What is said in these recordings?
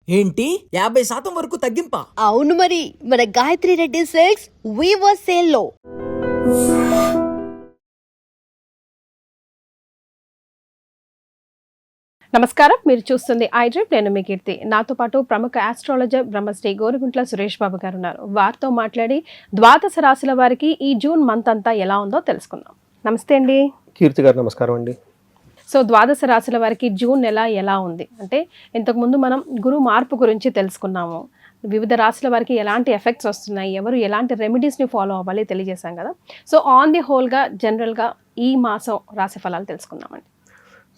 ఏంటి 50% వరకు తగ్గింపా? అవును మరి, మన Gayatri Reddy silks weaver sale లో. నమస్కారం, మీరు చూస్తుంది ఐడ్రిప్. నేను మీ కీర్తి. నాతో పాటు ప్రముఖ ఆస్ట్రాలజర్ బ్రహ్మశ్రీ గోరుగుంట్ల సురేష్ బాబు గారు ఉన్నారు. వారితో మాట్లాడి ద్వాదశ రాశుల వారికి ఈ జూన్ మంత్ అంతా ఎలా ఉందో తెలుసుకుందాం. నమస్తే అండి. కీర్తి గారు నమస్కారం అండి. సో ద్వాదశ రాశుల వారికి జూన్ నెల ఎలా ఉంది అంటే, ఇంతకుముందు మనం గురు మార్పు గురించి తెలుసుకున్నాము. వివిధ రాశుల వారికి ఎలాంటి ఎఫెక్ట్స్ వస్తున్నాయి, ఎవరు ఎలాంటి రెమెడీస్ని ఫాలో అవ్వాలి తెలియజేశాం కదా. సో ఆన్ ది హోల్గా జనరల్గా ఈ మాసం రాశి ఫలాలు తెలుసుకుందామండి.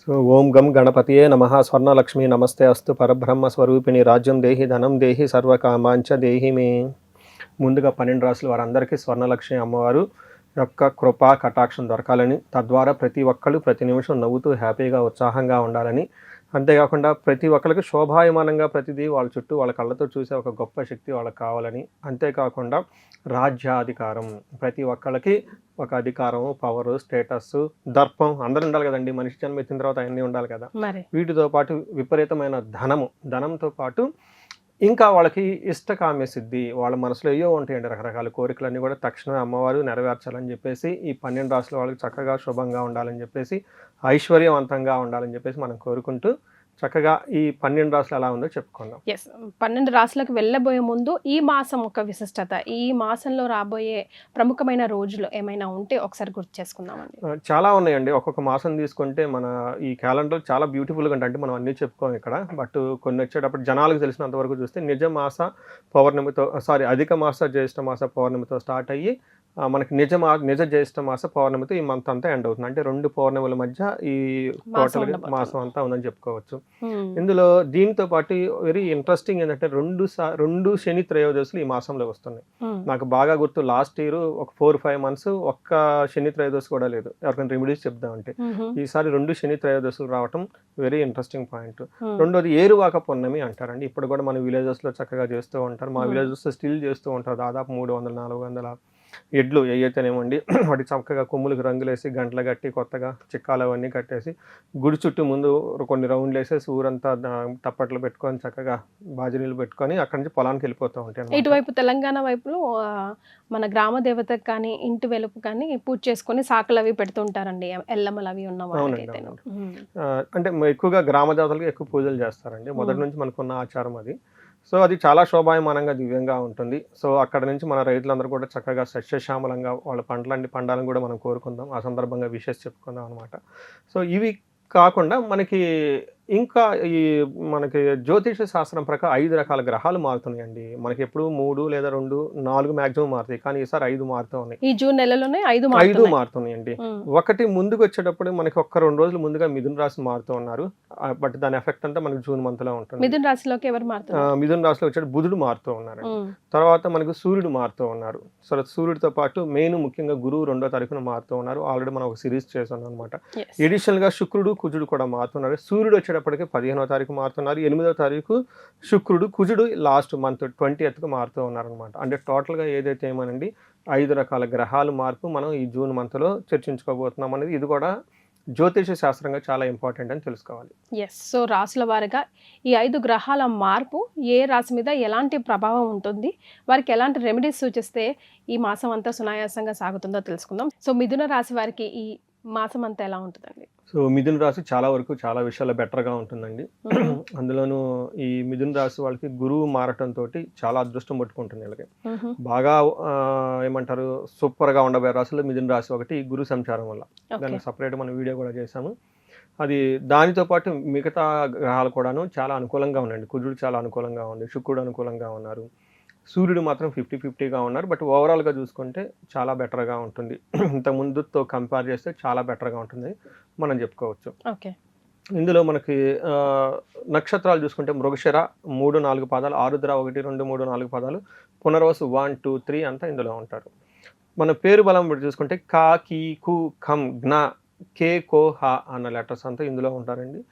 సో ఓం గం గణపతియే నమః. స్వర్ణలక్ష్మి నమస్తే అస్తు. పరబ్రహ్మ స్వరూపిణి రాజ్యం దేహి ధనం దేహి సర్వకామాంచ దేహి మే. ముందుగా 12 రాశుల వారందరికీ స్వర్ణలక్ష్మి అమ్మవారు యొక్క కృపా కటాక్షం దొరకాలని, తద్వారా ప్రతి ఒక్కళ్ళు ప్రతి నిమిషం నవ్వుతూ హ్యాపీగా ఉత్సాహంగా ఉండాలని, అంతేకాకుండా ప్రతి ఒక్కరికి శోభాయమానంగా ప్రతిదీ వాళ్ళ చుట్టూ వాళ్ళ కళ్ళతో చూసే ఒక గొప్ప శక్తి వాళ్ళకి కావాలని, అంతేకాకుండా రాజ్యాధికారం, ప్రతి ఒక్కళ్ళకి ఒక అధికారం, పవరు, స్టేటస్, దర్పం అందరూ ఉండాలి కదండి. మనిషి జన్మ ఎత్తిన తర్వాత అవన్నీ ఉండాలి కదా. వీటితో పాటు విపరీతమైన ధనంతో పాటు ఇంకా వాళ్ళకి ఇష్టకామ్య సిద్ధి, వాళ్ళ మనసులో ఏయో ఉంటాయండి రకరకాల కోరికలన్నీ కూడా తక్షణమే అమ్మవారు నెరవేర్చాలని చెప్పేసి, ఈ 12 రాశుల వాళ్ళకి చక్కగా శుభంగా ఉండాలని చెప్పేసి, ఐశ్వర్యవంతంగా ఉండాలని చెప్పేసి మనం కోరుకుంటూ చక్కగా ఈ 12 రాశులు ఎలా ఉందో చెప్పుకుందాం. 12 రాశులకు వెళ్ళబోయే ముందు ఈ మాసం ఒక విశిష్టత, ఈ మాసంలో రాబోయే ప్రముఖమైన రోజులు ఏమైనా ఉంటే ఒకసారి గుర్తు చేసుకుందామండి. చాలా ఉన్నాయండి. ఒక్కొక్క మాసం తీసుకుంటే మన ఈ క్యాలెండర్ చాలా బ్యూటిఫుల్గా అంటే మనం అన్నీ చెప్పుకోం ఇక్కడ. బట్ కొన్ని వచ్చేటప్పుడు జనాలకు తెలిసినంత వరకు చూస్తే అధిక మాస జ్యేష్ఠ మాస పౌర్ణమితో స్టార్ట్ అయ్యి మనకి నిజ జ్యేష్ఠ మాస పౌర్ణమితో ఈ మంత్ అంతా ఎండ్ అవుతుంది. అంటే 2 పౌర్ణముల మధ్య ఈ టోటల్ మాసం అంతా ఉందని చెప్పుకోవచ్చు. ఇందులో దీంతో పాటు వెరీ ఇంట్రెస్టింగ్ ఏంటంటే 2 శని త్రయోదశులు ఈ మాసంలో వస్తున్నాయి. నాకు బాగా గుర్తు, లాస్ట్ ఇయర్ ఒక 4-5 months ఒక్క శని త్రయోదశి కూడా లేదు. ఎవరికైనా రెమెడీస్ చెప్దామంటే ఈసారి 2 శని త్రయోదశులు రావటం వెరీ ఇంట్రెస్టింగ్ పాయింట్. రెండోది ఏరువాక పౌర్ణమి అంటారండి. ఇప్పుడు కూడా మన విలేజెస్ లో చక్కగా చేస్తూ ఉంటారు. మా విలేజెస్ స్టిల్ చేస్తూ ఉంటారు. దాదాపు 300-400 ఎడ్లు ఏవైతేనేమండి వాటి చక్కగా కొమ్ములకు రంగులేసి గంటలు కట్టి కొత్తగా చిక్కాలు అవన్నీ కట్టేసి గుడి చుట్టూ ముందు కొన్ని రౌండ్లు వేసేసి ఊరంతా తప్పట్లు పెట్టుకొని చక్కగా బాజరీలు పెట్టుకొని అక్కడి నుంచి పొలానికి వెళ్ళిపోతూ ఉంటాయి. ఇటువైపు తెలంగాణ వైపులో మన గ్రామ దేవతకు కానీ ఇంటి వెలుపు కానీ పూజ చేసుకొని సాకులు అవి పెడుతుంటారండి, ఎల్లమ్మలు అవి ఉన్న వాళ్ళకైతే. అంటే ఎక్కువగా గ్రామ దేవతలకు ఎక్కువ పూజలు చేస్తారండి. మొదటి నుంచి మనకున్న ఆచారం అది. సో అది చాలా శోభాయమానంగా దివ్యంగా ఉంటుంది. సో అక్కడ నుంచి మన రైతులందరూ కూడా చక్కగా సస్యశ్యామలంగా వాళ్ళ పండాలని కూడా మనం కోరుకుందాం. ఆ సందర్భంగా విషెస్ చెప్పుకుందాం అనమాట. సో ఇవి కాకుండా మనకి ఇంకా మనకి జ్యోతిష శాస్త్రం ప్రకారం 5 రకాల గ్రహాలు మారుతున్నాయండి. మనకి ఎప్పుడు 3 లేదా 2, 4 మాక్సిమం మారుతాయి. కానీ ఈసారి 5 మారుతూ ఉన్నాయి. ఈ జూన్ నెలలోనే 5 మారుతున్నాయండి. ఒకటి ముందుకు వచ్చేటప్పుడు మనకి 1-2 రోజులు ముందుగా మిథున రాశి మారుతూ ఉన్నారు. బట్ దాని ఎఫెక్ట్ అంతా మనకి జూన్ మంత్ లో ఉంటుంది. మిథున రాశిలోకి ఎవరు మారుతున్నారు? మిథున రాశిలో వచ్చే బుధుడు మారుతూ ఉన్నారు. తర్వాత మనకు సూర్యుడు మారుతూ ఉన్నారు. సో సూర్యుడితో పాటు మెయిన్ ముఖ్యంగా గురువు 2వ తారీఖున మారుతూ ఉన్నారు. ఆల్రెడీ మనం ఒక సిరీస్ చేసాం అనమాట. ఎడిషనల్ గా శుక్రుడు కుజుడు కూడా మారుతున్నారు. సూర్యుడు వచ్చేటప్పటికి 15వ తారీఖు మారుతున్నారు. 8వ తారీఖు శుక్రుడు, కుజుడు లాస్ట్ మంత్ 20th మారుతూ ఉన్నారు అనమాట. అంటే టోటల్ గా ఏదైతే ఏమనండి 5 రకాల గ్రహాలు మార్పు మనం ఈ జూన్ మంత్ లో చర్చించుకోబోతున్నాం అనేది, ఇది కూడా జ్యోతిష శాస్త్రంగా చాలా ఇంపార్టెంట్ అని తెలుసుకోవాలి. సో రాశుల వారిగా ఈ 5 గ్రహాల మార్పు ఏ రాశి మీద ఎలాంటి ప్రభావం ఉంటుంది, వారికి ఎలాంటి రెమెడీస్ సూచిస్తే ఈ మాసం అంతా సునాయాసంగా సాగుతుందో తెలుసుకుందాం. సో మిథున రాశి వారికి ఈ మాసం అంతా ఎలా ఉంటుందండి? సో మిథున రాశి చాలా వరకు చాలా విషయాల్లో బెటర్గా ఉంటుందండి. అందులోనూ ఈ మిథున రాశి వాళ్ళకి గురువు మారటంతో చాలా అదృష్టం పట్టుకుంటుంది. వీళ్ళకి బాగా ఏమంటారు సూపర్గా ఉండబోయే రాశుల్లో మిథున రాశి ఒకటి, గురు సంచారం వల్ల. దాన్ని సపరేట్ మనం వీడియో కూడా చేసాము. అది దానితో పాటు మిగతా గ్రహాలు కూడాను చాలా అనుకూలంగా ఉన్నాయండి. కుజుడు చాలా అనుకూలంగా ఉంది, శుక్రుడు అనుకూలంగా ఉన్నారు, సూర్యుడు మాత్రం 50-50గా ఉన్నారు. బట్ ఓవరాల్గా చూసుకుంటే చాలా బెటర్గా ఉంటుంది. ఇంత ముందుతో కంపేర్ చేస్తే చాలా బెటర్గా ఉంటుంది మనం చెప్పుకోవచ్చు. ఇందులో మనకి నక్షత్రాలు చూసుకుంటే మృగశిర 3-4 పాదాలు, ఆరుద్ర 1-2-3-4 పాదాలు, పునర్వసు 1-2-3 అంతా ఇందులో ఉంటారు. మన పేరు బలం చూసుకుంటే కా, కీ, కు, ఖం, జ్ఞ, కే, కో, హ అన్న లెటర్స్ అంతా ఇందులో ఉంటారండి.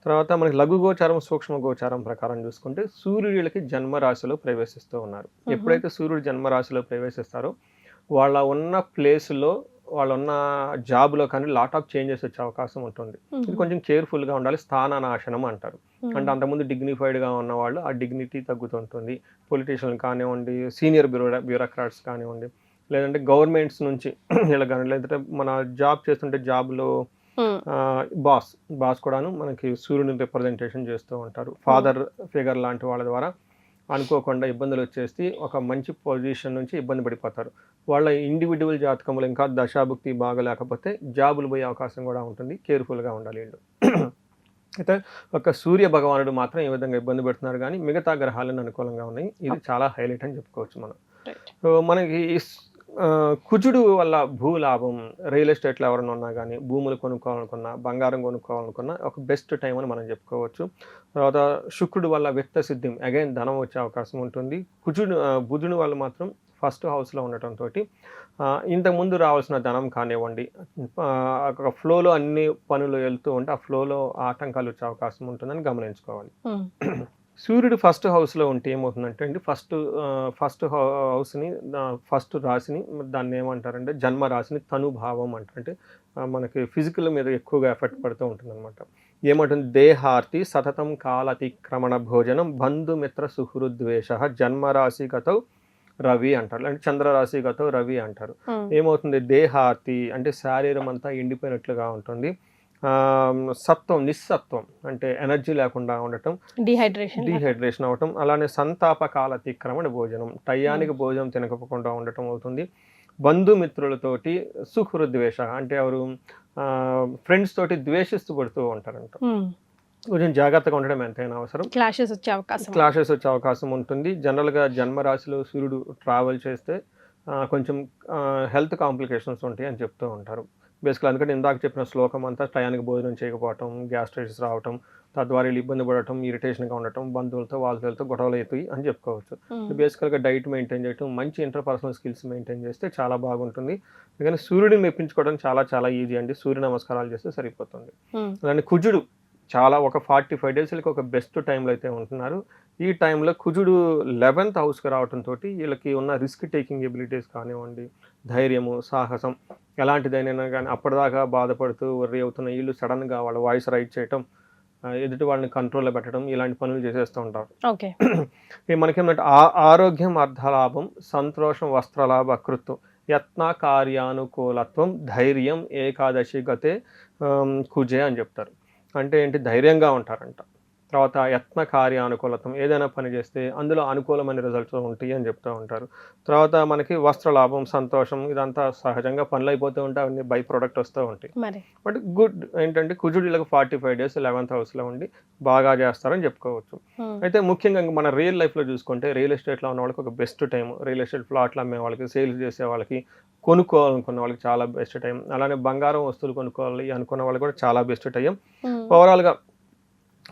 తర్వాత మనకి లఘు గోచారం, సూక్ష్మ గోచారం ప్రకారం చూసుకుంటే సూర్యుడికి జన్మరాశిలో ప్రవేశిస్తూ ఉన్నారు. ఎప్పుడైతే సూర్యుడు జన్మరాశిలో ప్రవేశిస్తారో వాళ్ళ ఉన్న ప్లేస్లో వాళ్ళున్న జాబ్లో కానీ లాట్ ఆఫ్ చేంజెస్ వచ్చే అవకాశం ఉంటుంది. ఇది కొంచెం కేర్ఫుల్గా ఉండాలి. స్థాననాశనం అంటారు. అంటే అంతకుముందు డిగ్నిఫైడ్గా ఉన్న వాళ్ళు ఆ డిగ్నిటీ తగ్గుతుంటుంది. పొలిటీషియన్ కానివ్వండి, సీనియర్ బ్యూరోక్రాట్స్ కానివ్వండి, లేదంటే గవర్నమెంట్స్ నుంచి ఇలా కానీ, లేదంటే మన జాబ్ చేస్తుంటే జాబ్లో బాస్ కూడాను మనకి సూర్యుని రిప్రజెంటేషన్ చేస్తూ ఉంటారు. ఫాదర్ ఫిగర్ లాంటి వాళ్ళ ద్వారా అనుకోకుండా ఇబ్బందులు వచ్చేసి ఒక మంచి పొజిషన్ నుంచి ఇబ్బంది పడిపోతారు. వాళ్ళ ఇండివిజువల్ జాతకంలో ఇంకా దశాభుక్తి బాగా లేకపోతే జాబులు పోయే అవకాశం కూడా ఉంటుంది. కేర్ఫుల్గా ఉండాలి వీళ్ళు. అయితే ఒక సూర్య భగవానుడు మాత్రం ఈ విధంగా ఇబ్బంది పెడుతున్నారు, కానీ మిగతా గ్రహాలను అనుకూలంగా ఉన్నాయి. ఇది చాలా హైలైట్ అని చెప్పుకోవచ్చు మనం. సో మనకి కుజుడు వల్ల భూలాభం, రియల్ ఎస్టేట్లో ఎవరైనా ఉన్నా కానీ, భూములు కొనుక్కోవాలనుకున్నా, బంగారం కొనుక్కోవాలనుకున్నా ఒక బెస్ట్ టైం అని మనం చెప్పుకోవచ్చు. తర్వాత శుక్రుడు వల్ల విత్త సిద్ధి, అగైన్ ధనం వచ్చే అవకాశం ఉంటుంది. బుధుని వల్ల మాత్రం ఫస్ట్ హౌస్లో ఉండటంతో ఇంతకుముందు రావాల్సిన ధనం కానివ్వండి, ఒక ఫ్లోలో అన్ని పనులు వెళ్తూ ఉంటే ఆ ఫ్లోలో ఆటంకాలు వచ్చే అవకాశం ఉంటుందని గమనించుకోవాలి. సూర్యుడు ఫస్ట్ హౌస్లో ఉంటే ఏమవుతుందంటే అండి, ఫస్ట్ హౌస్ని, ఫస్ట్ రాశిని, దాన్ని ఏమంటారంటే జన్మ రాశిని తనుభావం అంటారు. అంటే మనకి ఫిజికల్ మీద ఎక్కువగా ఎఫెక్ట్ పడుతూ ఉంటుంది అనమాట. ఏమంటుంది, దేహార్తి సతతం కాలతిక్రమణ భోజనం బంధుమిత్ర సుహృద్వేష జన్మరాశిగతో రవి అంటారు, అంటే చంద్రరాశిగతో రవి అంటారు. ఏమవుతుంది, దేహార్తి అంటే శారీరం అంతా ఎండిపోయినట్లుగా ఉంటుంది. సత్వం, నిస్సత్వం అంటే ఎనర్జీ లేకుండా ఉండటం, డిహైడ్రేషన్ అవటం. అలానే సంతాపకాల అతిక్రమణ భోజనం, టయానికి భోజనం తినకపోకుండా ఉండటం అవుతుంది. బంధుమిత్రులతోటి సుహృద్వేష అంటే ఎవరు ఫ్రెండ్స్ తోటి ద్వేషిస్తూ పడుతూ ఉంటారంట. కొంచెం జాగ్రత్తగా ఉండడం ఎంతైనా అవసరం. క్లాషెస్ వచ్చే అవకాశం ఉంటుంది. జనరల్గా జన్మరాశిలో సూర్యుడు ట్రావెల్ చేస్తే కొంచెం హెల్త్ కాంప్లికేషన్స్ ఉంటాయి అని చెప్తూ ఉంటారు. బేసిక్గా అందుకంటే ఇందాక చెప్పిన శ్లోకం అంతా టయానికి భోజనం చేయకపోవటం, గ్యాస్ట్రైటిస్ రావటం, తద్వారా వీళ్ళు ఇబ్బంది పడటం, ఇరిటేషన్గా ఉండటం, బంధువులతో వాళ్ళతో గొడవలు అవుతాయి అని చెప్పుకోవచ్చు. బేసికల్గా డైట్ మెయింటైన్ చేయటం, మంచి ఇంటర్పర్సనల్ స్కిల్స్ మెయింటైన్ చేస్తే చాలా బాగుంటుంది. అందుకని సూర్యుడిని మెప్పించుకోవడం చాలా చాలా ఈజీ అండి. సూర్య నమస్కారాలు చేస్తే సరిపోతుంది. అలానే కుజుడు చాలా ఒక 45 డేస్లకి ఒక బెస్ట్ టైంలో అయితే ఉంటున్నారు. ఈ టైంలో కుజుడు 11th హౌస్కి రావడంతో వీళ్ళకి ఉన్న రిస్క్ టేకింగ్ ఎబిలిటీస్ కానివ్వండి, ధైర్యము, సాహసం ఎలాంటిదైనా కానీ అప్పటిదాకా బాధపడుతూ వర్రీ అవుతున్న వీళ్ళు సడన్గా వాళ్ళ వాయిస్ రైట్ చేయటం, ఎదుటి వాళ్ళని కంట్రోల్లో పెట్టడం, ఇలాంటి పనులు చేసేస్తూ ఉంటారు. మనకేమంటే ఆరోగ్యం, అర్ధలాభం, సంతోషం, వస్త్రలాభ, అకృత్వం, యత్న కార్యానుకూలత్వం, ధైర్యం, ఏకాదశి గతే కుజే అని చెప్తారు. అంటే ఏంటి, ధైర్యంగా ఉంటారంట. తర్వాత యత్న కార్యానుకూలత్వం, ఏదైనా పని చేస్తే అందులో అనుకూలమైన రిజల్ట్స్ ఉంటాయి అని చెప్తూ ఉంటారు. తర్వాత మనకి వస్త్రలాభం, సంతోషం, ఇదంతా సహజంగా పనులు అయిపోతూ ఉంటాయి, అవన్నీ బై ప్రొడక్ట్ వస్తూ ఉంటాయి. బట్ గుడ్ ఏంటంటే కుజుడు ఇలా 45 డేస్ 11th హౌస్లో ఉండి బాగా చేస్తారని చెప్పుకోవచ్చు. అయితే ముఖ్యంగా మన రియల్ లైఫ్లో చూసుకుంటే రియల్ ఎస్టేట్లో ఉన్న వాళ్ళకి ఒక బెస్ట్ టైం, రియల్ ఎస్టేట్ ప్లాట్లు అమ్మే వాళ్ళకి, సేల్స్ చేసే వాళ్ళకి, కొనుక్కోవాలనుకున్న వాళ్ళకి చాలా బెస్ట్ టైం. అలానే బంగారం వస్తువులు కొనుక్కోవాలి అనుకున్న వాళ్ళకి కూడా చాలా బెస్ట్ టైం. ఓవరాల్గా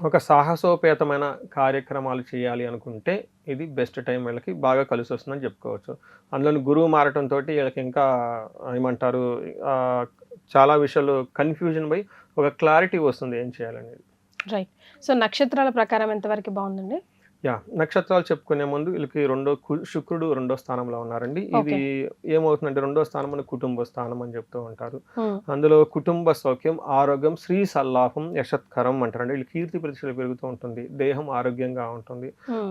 ఒక సాహసోపేతమైన కార్యక్రమాలు చేయాలి అనుకుంటే ఇది బెస్ట్ టైం, వీళ్ళకి బాగా కలిసి వస్తుందని చెప్పుకోవచ్చు. అందులో గురువు మారటంతో వీళ్ళకి ఇంకా ఏమంటారు, చాలా విషయాలు కన్ఫ్యూజన్ పోయి ఒక క్లారిటీ వస్తుంది ఏం చేయాలనేది. రైట్. సో నక్షత్రాల ప్రకారం ఎంతవరకు బాగుందండి? నక్షత్రాలు చెప్పుకునే ముందు వీళ్ళకి శుక్రుడు 2వ స్థానంలో ఉన్నారండి. ఇది ఏమవుతుందంటే 2వ స్థానం అని కుటుంబ స్థానం అని చెప్తూ ఉంటారు. అందులో కుటుంబ సౌఖ్యం, ఆరోగ్యం, శ్రీ సల్లాపం, యశత్కరం అంటారండి. వీళ్ళు కీర్తి ప్రతిష్టలు పెరుగుతూ ఉంటుంది, దేహం ఆరోగ్యంగా ఉంటుంది.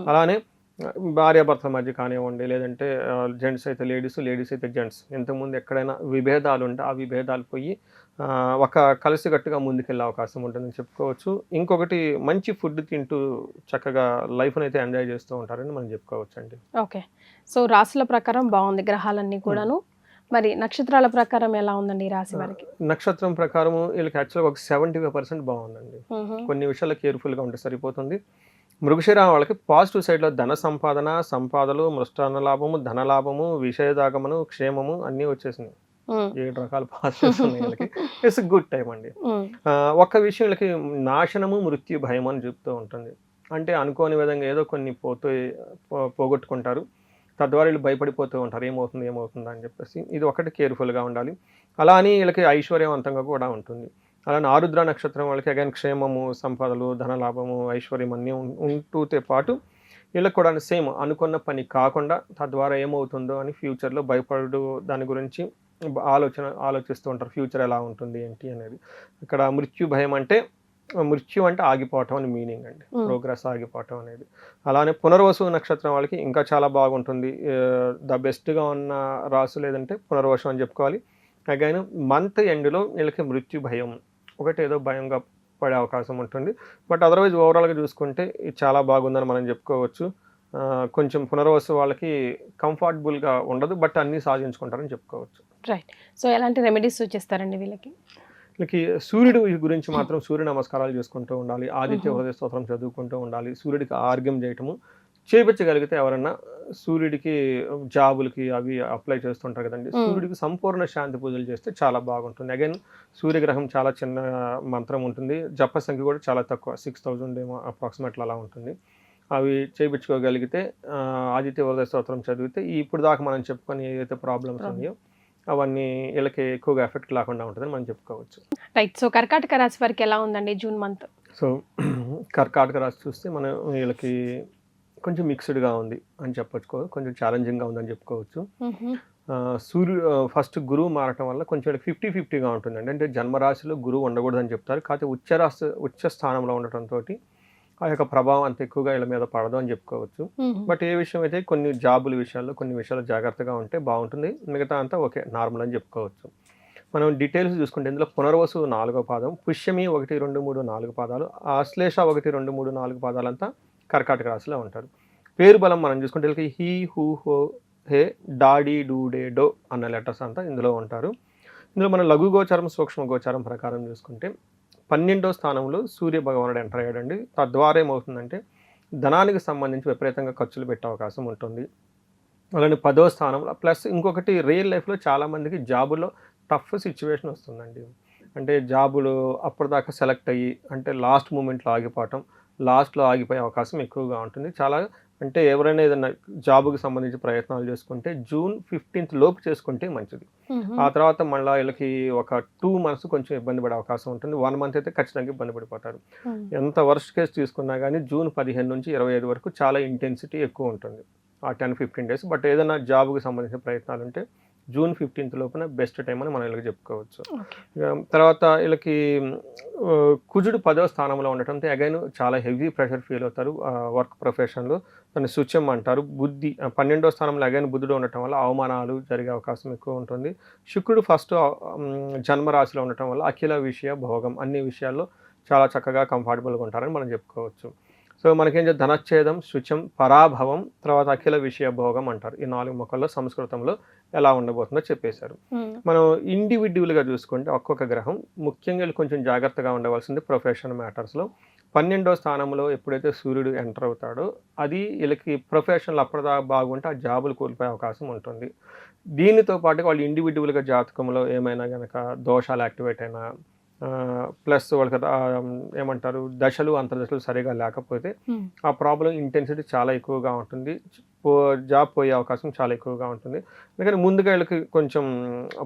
అలానే భార్యాభర్తల మధ్య కానివ్వండి, లేదంటే జెంట్స్ అయితే లేడీస్, లేడీస్ అయితే జెంట్స్, ఇంతకుముందు ఎక్కడైనా విభేదాలు ఉంటే ఆ విభేదాలు పోయి ఒక కలిసికట్టుగా ముందుకెళ్ళే అవకాశం ఉంటుందని చెప్పుకోవచ్చు. ఇంకొకటి మంచి ఫుడ్ తింటూ చక్కగా లైఫ్ని అయితే ఎంజాయ్ చేస్తూ ఉంటారని మనం చెప్పుకోవచ్చు అండి. ఓకే. సో రాశుల ప్రకారం బాగుంది గ్రహాలన్నీ కూడాను. మరి నక్షత్రాల ప్రకారం ఎలా ఉందండి ఈ రాశి వారికి? నక్షత్రం ప్రకారం వీళ్ళకి యాక్చువల్గా ఒక 75% బాగుందండి. కొన్ని విషయాలు కేర్ఫుల్గా ఉంటే సరిపోతుంది. మృగశిర వాళ్ళకి పాజిటివ్ సైడ్లో ధన సంపాదనలు, మృష్టాన్న లాభము, ధనలాభము, విషయదాగమను, క్షేమము అన్నీ వచ్చేసినాయి. 7 రకాల పాజిటివ్స్ ఉన్నాయి వీళ్ళకి. ఇట్స్ గుడ్ టైం అండి. ఒక్క విషయం వీళ్ళకి నాశనము, మృత్యు భయం అని చెప్తూ ఉంటుంది. అంటే అనుకోని విధంగా ఏదో కొన్ని పోగొట్టుకుంటారు, తద్వారా వీళ్ళు భయపడిపోతూ ఉంటారు, ఏమవుతుంది అని చెప్పేసి. ఇది ఒకటి కేర్ఫుల్గా ఉండాలి. అలా అని వీళ్ళకి ఐశ్వర్యవంతంగా కూడా ఉంటుంది. అలానే ఆరుద్ర నక్షత్రం వాళ్ళకి అగైన్ క్షేమము, సంపదలు, ధనలాభము, ఐశ్వర్యం అన్నీ ఉంటూతో పాటు వీళ్ళకి కూడా సేమ్ అనుకున్న పని కాకుండా తద్వారా ఏమవుతుందో అని ఫ్యూచర్లో భయపడు దాని గురించి ఆలోచిస్తూ ఉంటారు ఫ్యూచర్ ఎలా ఉంటుంది ఏంటి అనేది. ఇక్కడ మృత్యు భయం అంటే మృత్యు అంటే ఆగిపోవటం అని మీనింగ్ అండి, ప్రోగ్రెస్ ఆగిపోవటం అనేది. అలానే పునర్వసు నక్షత్రం వాళ్ళకి ఇంకా చాలా బాగుంటుంది. ద బెస్ట్గా ఉన్న రాసులు ఏదంటే పునర్వసు అని చెప్పుకోవాలి. అగైన్ మంత్ ఎండ్లో వీళ్ళకి మృత్యు భయం ఒకటి ఏదో భయంగా పడే అవకాశం ఉంటుంది. బట్ అదర్వైజ్ ఓవరాల్గా చూసుకుంటే ఇది చాలా బాగుందని మనం చెప్పుకోవచ్చు. కొంచెం పునర్వసు వాళ్ళకి కంఫర్టబుల్గా ఉండదు, బట్ అన్నీ సాధించుకుంటారని చెప్పుకోవచ్చు. రైట్. సో ఎలాంటి రెమెడీస్ సూచిస్తారండి వీళ్ళకి? వీళ్ళకి సూర్యుడు గురించి మాత్రం సూర్య నమస్కారాలు చేసుకుంటూ ఉండాలి, ఆదిత్య హృదయ స్తోత్రం చదువుకుంటూ ఉండాలి, సూర్యుడికి ఆర్గ్యం చేయటము చేయించగలిగితే ఎవరన్నా సూర్యుడికి జాబులకి అవి అప్లై చేస్తుంటారు కదండి, సూర్యుడికి సంపూర్ణ శాంతి పూజలు చేస్తే చాలా బాగుంటుంది. అగైన్ సూర్యగ్రహం చాలా చిన్న మంత్రం ఉంటుంది, జప సంఖ్య కూడా చాలా తక్కువ, 6000 ఏమో అప్రాక్సిమేట్లీ అలా ఉంటుంది. అవి చేయించుకోగలిగితే ఆదిత్య హృదయ స్తోత్రం చదివితే ఇప్పుడు దాకా మనం చెప్పుకొని ఏదైతే ప్రాబ్లమ్స్ ఉన్నాయో అవన్నీ వీళ్ళకి ఎక్కువగా ఎఫెక్ట్ లేకుండా ఉంటుందని మనం చెప్పుకోవచ్చు. రైట్. సో కర్కాటక రాశి వారికి ఎలా ఉందండి జూన్ మంత్? సో కర్కాటక రాశి చూస్తే మనం వీళ్ళకి కొంచెం మిక్స్డ్గా ఉంది అని చెప్పొచ్చు, కొంచెం ఛాలెంజింగ్గా ఉందని చెప్పుకోవచ్చు. ఫస్ట్ గురువు మారటం వల్ల కొంచెం 50-50గా ఉంటుందండి. అంటే జన్మరాశిలో గురువు ఉండకూడదని చెప్తారు, కాకపోతే ఉచ్చ స్థానంలో ఉండటంతో ఆ యొక్క ప్రభావం అంత ఎక్కువగా వీళ్ళ మీద పడదు అని చెప్పుకోవచ్చు. బట్ ఏ విషయం అయితే కొన్ని జాబుల విషయాల్లో కొన్ని విషయాలు జాగ్రత్తగా ఉంటే బాగుంటుంది, మిగతా అంతా ఓకే నార్మల్ అని చెప్పుకోవచ్చు. మనం డీటెయిల్స్ చూసుకుంటే ఇందులో పునర్వసు 4వ పాదం, పుష్యమి 1, 2, 3, 4 పాదాలు, ఆశ్లేష 1, 2, 3, 4 పాదాలంతా కర్కాటక రాశిలో ఉంటారు. పేరు బలం మనం చూసుకుంటే వీళ్ళకి హీ, హూ, హో, హే, డాడీ, డూ, డే, డో అన్న లెటర్స్ అంతా ఇందులో ఉంటారు. ఇందులో మనం లఘు గోచారం సూక్ష్మ గోచారం ప్రకారం చూసుకుంటే 12వ స్థానంలో సూర్య భగవానుడు ఎంటర్ అయ్యాడండి. తద్వారా ఏమవుతుందంటే ధనానికి సంబంధించి విపరీతంగా ఖర్చులు పెట్టే అవకాశం ఉంటుంది. అలానే 10వ స్థానంలో ప్లస్ ఇంకొకటి రియల్ లైఫ్లో చాలామందికి జాబులో టఫ్ సిచ్యువేషన్ వస్తుందండి. అంటే జాబులు అప్పటిదాకా సెలెక్ట్ అయ్యి అంటే లాస్ట్ మూమెంట్లో ఆగిపోవటం, లాస్ట్లో ఆగిపోయే అవకాశం ఎక్కువగా ఉంటుంది. చాలా అంటే ఎవరైనా ఏదైనా జాబుకి సంబంధించి ప్రయత్నాలు చేసుకుంటే జూన్ 15th లోపు చేసుకుంటే మంచిది. ఆ తర్వాత మళ్ళీ వీళ్ళకి ఒక 2 months కొంచెం ఇబ్బంది పడే అవకాశం ఉంటుంది. 1 month అయితే ఖచ్చితంగా ఇబ్బంది పడిపోతారు. ఎంత వర్స్ట్ కేసు తీసుకున్నా కానీ జూన్ 15 నుంచి 25 వరకు చాలా ఇంటెన్సిటీ ఎక్కువ ఉంటుంది ఆ 10-15 days. బట్ ఏదైనా జాబుకి సంబంధించిన ప్రయత్నాలు ఉంటే జూన్ 15th లోపున బెస్ట్ టైం అని మనం వీళ్ళకి చెప్పుకోవచ్చు. తర్వాత వీళ్ళకి కుజుడు 10వ స్థానంలో ఉండటంతో అగైన్ చాలా హెవీ ప్రెషర్ ఫీల్ అవుతారు వర్క్ ప్రొఫెషన్లో, దాన్ని శుచ్యం అంటారు. బుద్ధి 12వ స్థానంలో అగైన్ బుధుడు ఉండటం వల్ల అవమానాలు జరిగే అవకాశం ఎక్కువ ఉంటుంది. శుక్రుడు ఫస్ట్ జన్మరాశిలో ఉండటం వల్ల అఖిల విషయ భోగం, అన్ని విషయాల్లో చాలా చక్కగా కంఫర్టబుల్గా ఉంటారని మనం చెప్పుకోవచ్చు. సో మనకేం ధనచ్ఛేదం, శుచం, పరాభవం, తర్వాత అఖిల విషయ భోగం అంటారు. ఈ 4 మొక్కల్లో సంస్కృతంలో ఎలా ఉండబోతుందో చెప్పేశారు. మనం ఇండివిడ్యువల్గా చూసుకుంటే ఒక్కొక్క గ్రహం ముఖ్యంగా కొంచెం జాగ్రత్తగా ఉండవలసింది ప్రొఫెషన్ మ్యాటర్స్లో. 12వ స్థానంలో ఎప్పుడైతే సూర్యుడు ఎంటర్ అవుతాడో అది వీళ్ళకి ప్రొఫెషన్లు అప్పటిదాకా బాగుంటే ఆ జాబులు కోల్పోయే అవకాశం ఉంటుంది. దీనితో పాటు వాళ్ళు ఇండివిడ్యువల్గా జాతకంలో ఏమైనా కనుక దోషాలు యాక్టివేట్ అయినా ప్లస్ వాళ్ళకి ఏమంటారు దశలు అంతర్దశలు సరిగా లేకపోతే ఆ ప్రాబ్లం ఇంటెన్సిటీ చాలా ఎక్కువగా ఉంటుంది, జాబ్ పోయే అవకాశం చాలా ఎక్కువగా ఉంటుంది. అందుకని ముందుగా వీళ్ళకి కొంచెం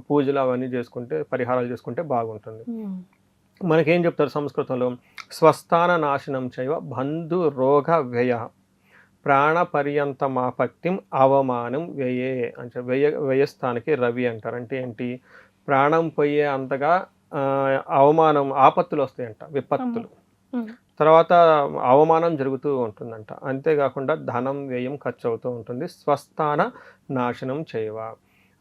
పూజలు అవన్నీ చేసుకుంటే పరిహారాలు చేసుకుంటే బాగుంటుంది. మనకేం చెప్తారు సంస్కృతంలో, స్వస్థాన నాశనం చైవ బంధు రోగ వ్యయ ప్రాణపర్యంతమాపత్తిం అవమానం వ్యయే అంటే వ్యయస్థానికి రవి అంటారు. అంటే ఏంటి, ప్రాణం పోయే అంతగా అవమానం ఆపత్తులు వస్తాయంట, విపత్తులు, తర్వాత అవమానం జరుగుతూ ఉంటుందంట. అంతేకాకుండా ధనం వ్యయం ఖర్చు అవుతూ ఉంటుంది. స్వస్థాన నాశనం చేయవ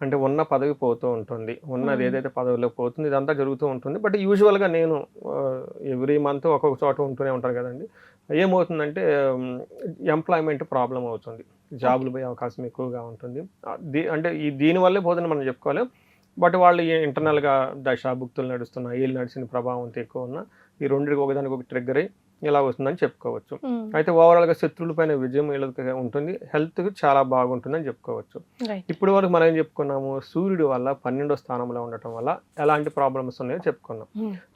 అంటే ఉన్న పదవి పోతూ ఉంటుంది, ఉన్నది ఏదైతే పదవిలో పోతుంది ఇదంతా జరుగుతూ ఉంటుంది. బట్ యూజువల్గా నేను ఎవ్రీ మంత్ ఒక్కొక్క చోట ఉంటూనే ఉంటారు కదండి, ఏమవుతుందంటే ఎంప్లాయ్మెంట్ ప్రాబ్లం అవుతుంది, జాబులు పోయే అవకాశం ఎక్కువగా ఉంటుంది. అంటే దీనివల్లే పోతుందని మనం చెప్పుకోవాలి. బట్ వాళ్ళు ఇంటర్నల్గా దశాభుక్తులు నడుస్తున్నా, వీళ్ళు నడిచిన ప్రభావం అంత ఎక్కువ ఉన్నా ఈ రెండింటికి ఒకదానికి ఒక ట్రిగ్గర్ అయ్యి ఇలా వస్తుందని చెప్పుకోవచ్చు. అయితే ఓవరాల్గా శత్రువుల పైన విజయం వీళ్ళకి ఉంటుంది, హెల్త్కి చాలా బాగుంటుందని చెప్పుకోవచ్చు. ఇప్పటి వరకు మనం ఏం చెప్పుకున్నాము, సూర్యుడు వల్ల 12వ స్థానంలో ఉండటం వల్ల ఎలాంటి ప్రాబ్లమ్స్ ఉన్నాయో చెప్పుకున్నాం.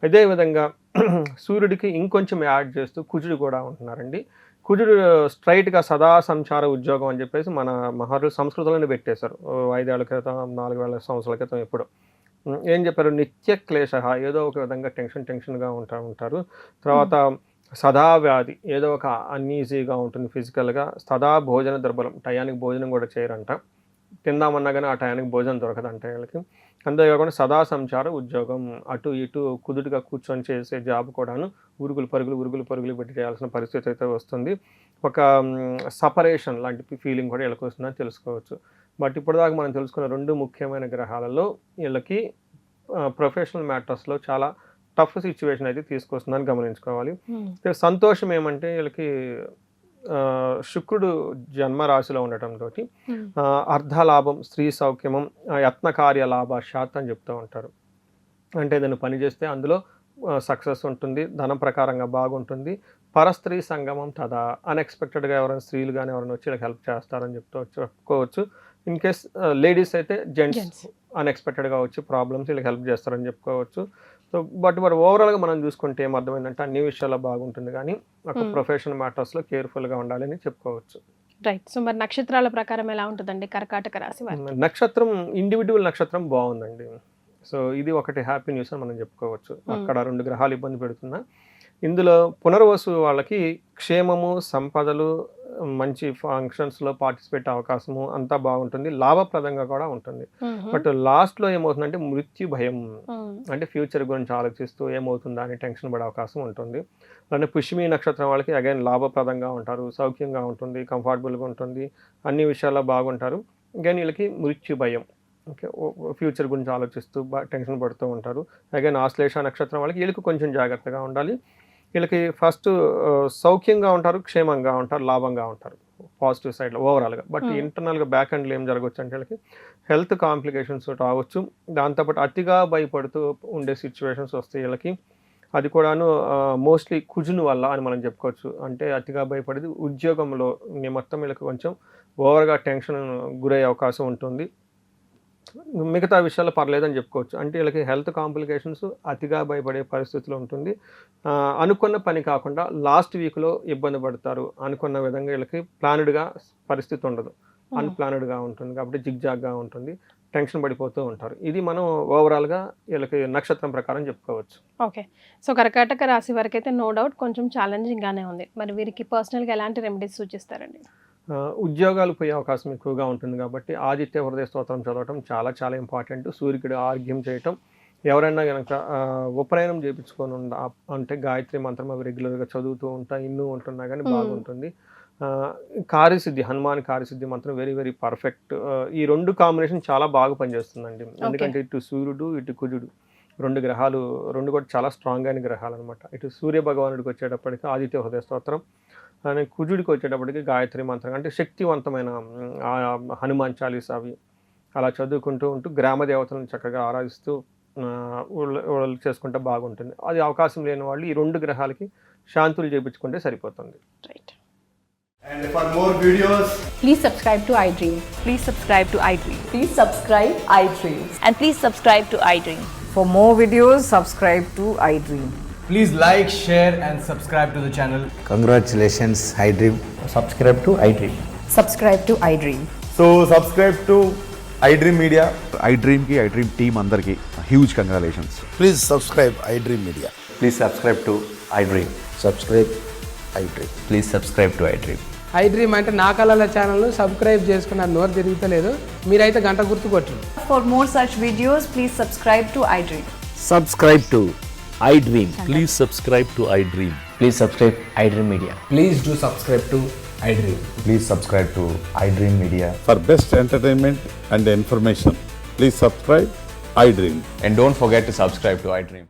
అదేవిధంగా సూర్యుడికి ఇంకొంచెం యాడ్ చేస్తూ కుజుడు కూడా ఉంటున్నారండి. కుజుడు స్ట్రైట్గా సదా సంచార ఉద్యోగం అని చెప్పేసి మన మహర్షులు సంస్కృతంలోనే పెట్టేశారు 5 ఏళ్ల క్రితం 4,000 సంవత్సరాల క్రితం. ఎప్పుడు ఏం చెప్పారు, నిత్య క్లేశ, ఏదో ఒక విధంగా టెన్షన్గా ఉంటారు. తర్వాత సదా వ్యాధి, ఏదో ఒక అన్ఈజీగా ఉంటుంది ఫిజికల్గా. సదా భోజన దుర్బలం, టయానికి భోజనం కూడా చేయరంట. తిందామన్నా కానీ ఆ టయానికి భోజనం దొరకదంటే వీళ్ళకి. అంతేకాకుండా సదా సంచార ఉద్యోగం, అటు ఇటు కుదుటిగా కూర్చొని చేసే జాబ్ కూడాను ఉరుగులు పరుగులు పెట్టి చేయాల్సిన పరిస్థితి అయితే వస్తుంది. ఒక సపరేషన్ లాంటి ఫీలింగ్ కూడా వీళ్ళకి వస్తుందని తెలుసుకోవచ్చు. బట్ ఇప్పటిదాకా మనం తెలుసుకున్న 2 ముఖ్యమైన గ్రహాలలో వీళ్ళకి ప్రొఫెషనల్ మ్యాటర్స్లో చాలా టఫ్ సిచ్యువేషన్ అయితే తీసుకొస్తుందని గమనించుకోవాలి. సంతోషం ఏమంటే వీళ్ళకి శుక్రుడు జన్మరాశిలో ఉండటంతో అర్ధలాభం, స్త్రీ సౌఖ్యమం, యత్నకార్య లాభాశాత్ అని చెప్తూ ఉంటారు. అంటే ఏదైనా పని చేస్తే అందులో సక్సెస్ ఉంటుంది, ధనం ప్రకారంగా బాగుంటుంది. పరస్త్రీ సంగమం తదా, అన్ఎక్స్పెక్టెడ్గా ఎవరైనా స్త్రీలు కానీ ఎవరైనా వచ్చి వీళ్ళకి హెల్ప్ చేస్తారని చెప్పుకోవచ్చు. ఇన్ కేస్ లేడీస్ అయితే జెంట్స్ అన్ఎక్స్పెక్టెడ్గా వచ్చి ప్రాబ్లమ్స్ వీళ్ళకి హెల్ప్ చేస్తారని చెప్పుకోవచ్చు. సో బట్ ఓవరాల్గా మనం చూసుకుంటే ఏమర్థమైందంటే అన్ని విషయాల్లో బాగుంటుంది, కానీ ఒక ప్రొఫెషనల్ మ్యాటర్స్లో కేర్ఫుల్గా ఉండాలని చెప్పుకోవచ్చు. రైట్. సో మరి నక్షత్రాల ప్రకారం ఎలా ఉంటుందండి కర్కాటక రాశి వారికి? నక్షత్రం, ఇండివిజువల్ నక్షత్రం బాగుందండి. సో ఇది ఒకటి హ్యాపీ న్యూస్ అని మనం చెప్పుకోవచ్చు. అక్కడ 2 గ్రహాలు ఇబ్బంది పెడుతున్నా ఇందులో పునర్వసు వాళ్ళకి క్షేమము, సంపదలు, మంచి ఫంక్షన్స్లో పార్టిసిపేట్ అవకాశము అంతా బాగుంటుంది, లాభప్రదంగా కూడా ఉంటుంది. బట్ లాస్ట్లో ఏమవుతుందంటే మృత్యు భయం, అంటే ఫ్యూచర్ గురించి ఆలోచిస్తూ ఏమవుతుందా అని టెన్షన్ పడే అవకాశం ఉంటుంది. అలానే పుష్యమి నక్షత్రం వాళ్ళకి అగైన్ లాభప్రదంగా ఉంటారు, సౌఖ్యంగా ఉంటుంది, కంఫర్టబుల్గా ఉంటుంది, అన్ని విషయాల్లో బాగుంటారు. అగైన్ వీళ్ళకి మృత్యు భయం, ఓకే, ఫ్యూచర్ గురించి ఆలోచిస్తూ టెన్షన్ పడుతూ ఉంటారు. అగైన్ ఆశ్లేష నక్షత్రం వాళ్ళకి వీళ్ళకి కొంచెం జాగ్రత్తగా ఉండాలి. వీళ్ళకి ఫస్ట్ సౌఖ్యంగా ఉంటారు, క్షేమంగా ఉంటారు, లాభంగా ఉంటారు పాజిటివ్ సైడ్లో ఓవరాల్గా. బట్ ఇంటర్నల్గా బ్యాక్ ఎండ్లో ఏం జరగవచ్చు అంటే వీళ్ళకి హెల్త్ కాంప్లికేషన్స్ రావచ్చు. దాంతోపాటు అతిగా భయపడుతూ ఉండే సిచ్యువేషన్స్ వస్తాయి వీళ్ళకి. అది కూడాను మోస్ట్లీ కుజుని వల్ల అని మనం చెప్పుకోవచ్చు. అంటే అతిగా భయపడేది ఉద్యోగంలో మొత్తం వీళ్ళకి కొంచెం ఓవర్గా టెన్షన్ గురయ్యే అవకాశం ఉంటుంది. మిగతా విషయాలు పర్లేదని చెప్పుకోవచ్చు. అంటే వీళ్ళకి హెల్త్ కాంప్లికేషన్స్, అతిగా భయపడే పరిస్థితులు ఉంటుంది. అనుకున్న పని కాకుండా లాస్ట్ వీక్లో ఇబ్బంది పడతారు. అనుకున్న విధంగా వీళ్ళకి ప్లానెడ్గా పరిస్థితి ఉండదు, అన్ప్లానెడ్గా ఉంటుంది. కాబట్టి జిగ్జాగ్గా ఉంటుంది, టెన్షన్ పడిపోతూ ఉంటారు. ఇది మనం ఓవరాల్గా వీళ్ళకి నక్షత్రం ప్రకారం చెప్పుకోవచ్చు. ఓకే. సో కర్కాటక రాశి వరకు అయితే నో డౌట్ కొంచెం ఛాలెంజింగ్గానే ఉంది. మరి వీరికి పర్సనల్గా ఎలాంటి రెమెడీస్ సూచిస్తారండి? ఉద్యోగాలు పోయే అవకాశం ఎక్కువగా ఉంటుంది కాబట్టి ఆదిత్య హృదయ స్తోత్రం చదవటం చాలా చాలా ఇంపార్టెంట్. సూర్యుడు ఆర్ఘ్యం చేయటం, ఎవరైనా కనుక ఉపనయనం చేయించుకొని అంటే గాయత్రి మంత్రం అవి రెగ్యులర్గా చదువుతూ ఇన్నూ ఉంటున్నా కానీ బాగుంటుంది. కార్యసిద్ధి, హనుమాన్ కార్యసిద్ధి మంత్రం వెరీ వెరీ పర్ఫెక్ట్. ఈ 2 కాంబినేషన్ చాలా బాగా పనిచేస్తుందండి. ఎందుకంటే ఇటు సూర్యుడు ఇటు కుజుడు 2 గ్రహాలు, 2 కూడా చాలా స్ట్రాంగ్ అయిన గ్రహాలు అనమాట. ఇటు సూర్య భగవానుడికి వచ్చేటప్పటికి ఆదిత్య హృదయ స్తోత్రం, అని కుజుడికి వచ్చేటప్పటికి గాయత్రి మంత్రం, అంటే శక్తివంతమైన హనుమాన్ చాలీసా అవి అలా చదువుకుంటూ గ్రామ దేవతలను చక్కగా ఆరాధిస్తూ వాళ్ళు చేసుకుంటే బాగుంటుంది. అది అవకాశం లేని వాళ్ళు ఈ 2 గ్రహాలకి శాంతులు చేయించుకుంటే సరిపోతుంది. Right. And for more videos, Please subscribe to iDream. Please subscribe to iDream. Please subscribe iDream. And please subscribe to iDream. For more videos, subscribe to iDream. please like, share and subscribe to the channel. Congratulations, iDream. Subscribe to iDream. Subscribe to iDream. So subscribe to iDream Media. iDream ki iDream team andarki huge congratulations. Please subscribe iDream Media. Please subscribe to iDream. Subscribe iDream. Please subscribe to iDream. iDream అంటే నా కళల ఛానల్ను subscribe చేసుకున్న నోరు తిరుగుతలేదు, మీరైతే గంట గుర్తు కొట్టండి. For more such videos, please subscribe to iDream. Subscribe to iDream. Please subscribe to iDream. Please subscribe iDream Media. Please do subscribe to iDream. Please subscribe to iDream Media. For best entertainment and information, please subscribe iDream. And don't forget to subscribe to iDream.